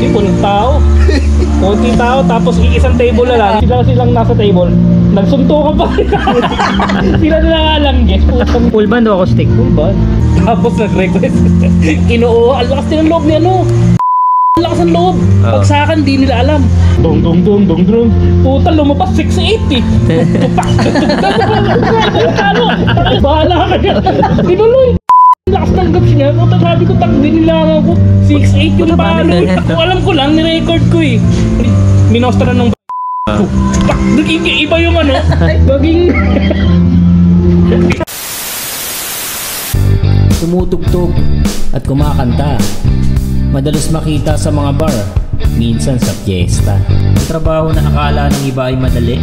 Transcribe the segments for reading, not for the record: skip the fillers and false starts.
Hindi po tao. Konting tao, tapos isang table na lang. Silang nasa table. Nagsuntukan pa. Sila na lang alam, guys. Full band o acoustic? Full band. Tapos nag-request. Kinuha. Ang lakas din ang loob niya, no? Ang lakas ang loob. Pag sa akin, di nila alam. Dong dong dong dong dong. Puta, lumabas 680. Bahala ka dyan. Tinuloy. Ang lakas ng gaps niya. Puta, sabi ko, takbin nila ako. 6.8 yung palo. Alam ko lang, nirecord ko eh. Minostra ng iba yung ano. Baging tumutugtog at kumakanta. Madalas makita sa mga bar, minsan sa fiesta. Ang trabaho na akala ng iba ay madali,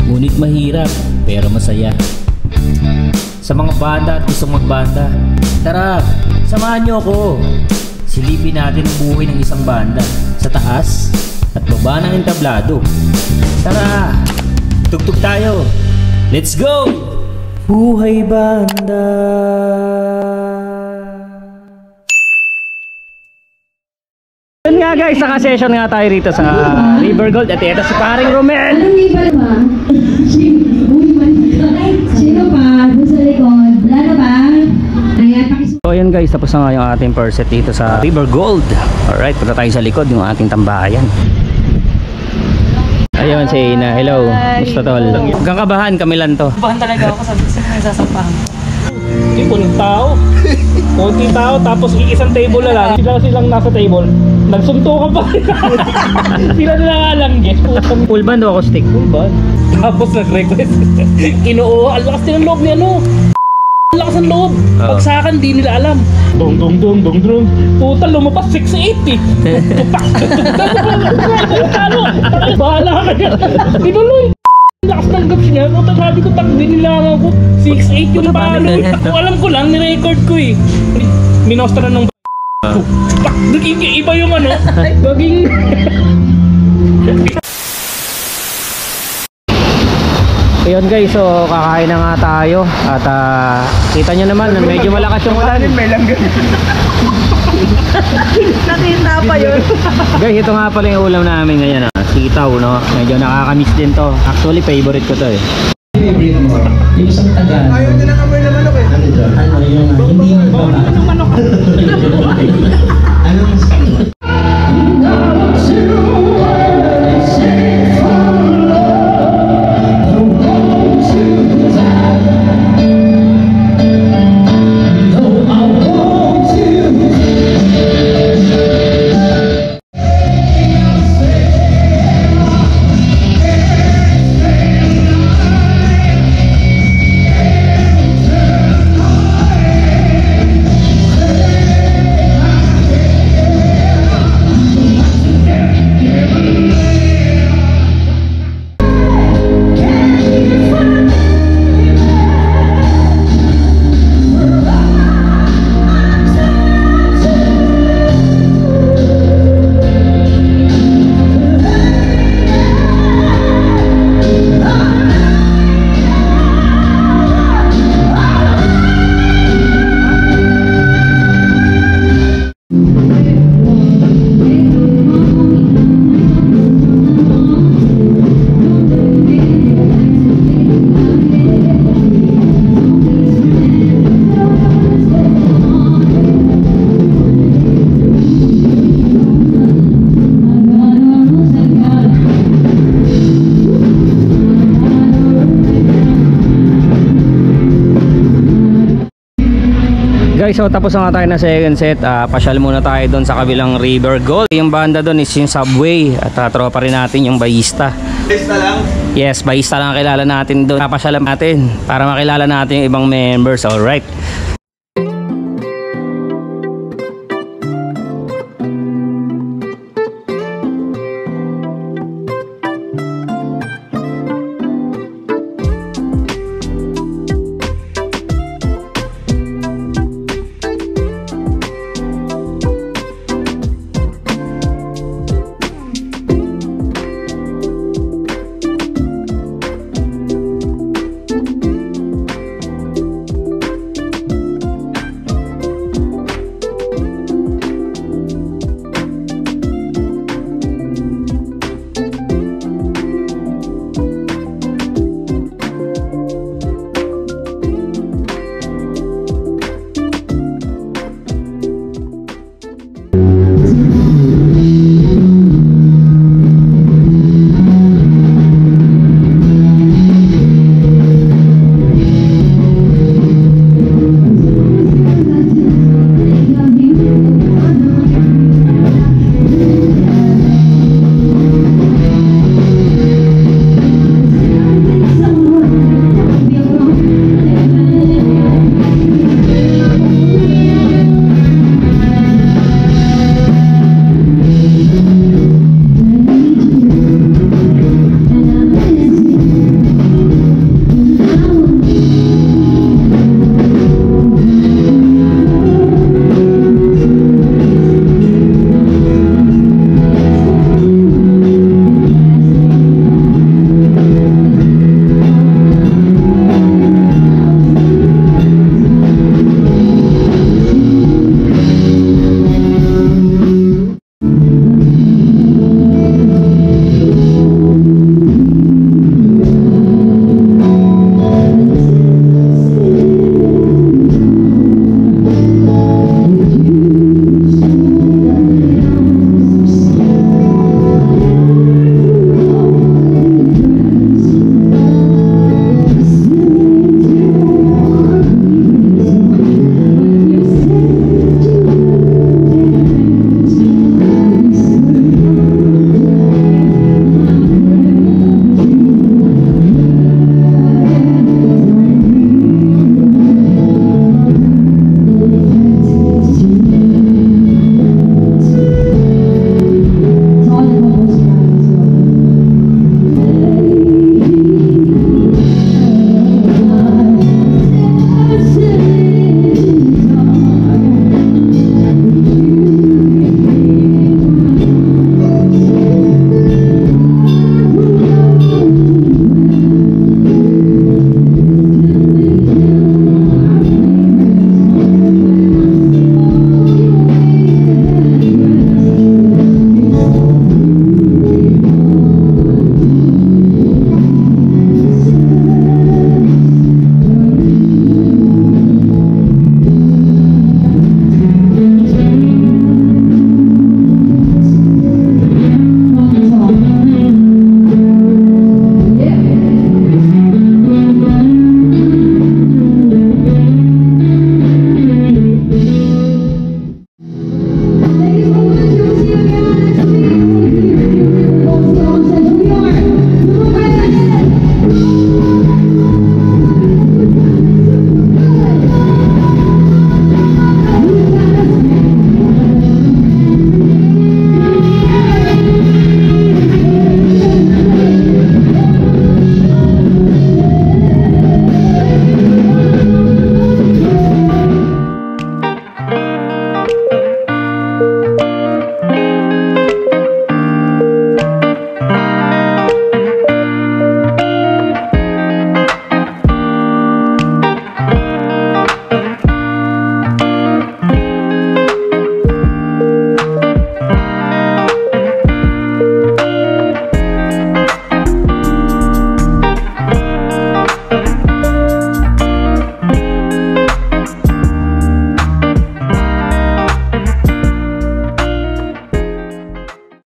ngunit mahirap pero masaya. Sa mga banda at gustong magbanda, tara, samahan niyo ako. Silipin natin ang buhay ng isang banda sa taas at baba ng entablado. Tara, tugtog tayo. Let's go! Buhay banda. Yun nga guys, naka-session nga tayo rito sa River Gold. At ito si paring Romel. Sino pa? Doon sa likod. Wala na ba? So ayun guys, tapos na nga yung ating first set dito sa River Gold. Alright, punta tayo sa likod, yung ating tambayan. Ayun si Ina, hello. Gusto tol. Hanggang kabahan kami lang to. Kabahan talaga ako, sabi ko sa sasampahan. hindi po tao. Konting tao, tapos isang table na lang. Silang nasa table. Nagsuntukan pa. Sila na lang alam, guys. Full band o acoustic? Full band. Tapos nag-request. Kinuha. Ang lakas din ang loob niya, no? Ang lakas ang loob. Pag sa akin, di nila alam. Dong dong dong dong dong. Puta, lumabas 680. Bahala ka dyan. Tinuloy. Ang lakas ng gaps niya. Puta, sabi ko, takbin nila ako. 6.8 yung palo. Alam ko lang, nirecord ko eh. Minostra ng iba yung ano. Baging Ayun guys, so kakain na nga tayo. At kita nyo naman, medyo malakas yung ulan. may langgan. Nakita pa yun. Guys, ito nga pala yung ulam namin ngayon. Sitaw, no? Medyo nakakamiss din to. Actually, favorite ko to eh. Favorite mo? Yung isang taga. Ayaw nyo ng amoy na manok eh. Ano yung hindi bawal ng manok. Ano mas kanina? Guys, so tapos na nga tayo na second set. Pasyal muna tayo doon sa kabilang River Gold. Yung banda doon is yung Subway. At tropa rin natin yung Bayista. Bayista lang? Yes, Bayista lang kilala natin doon. Papasyalan natin para makilala natin yung ibang members. Alright.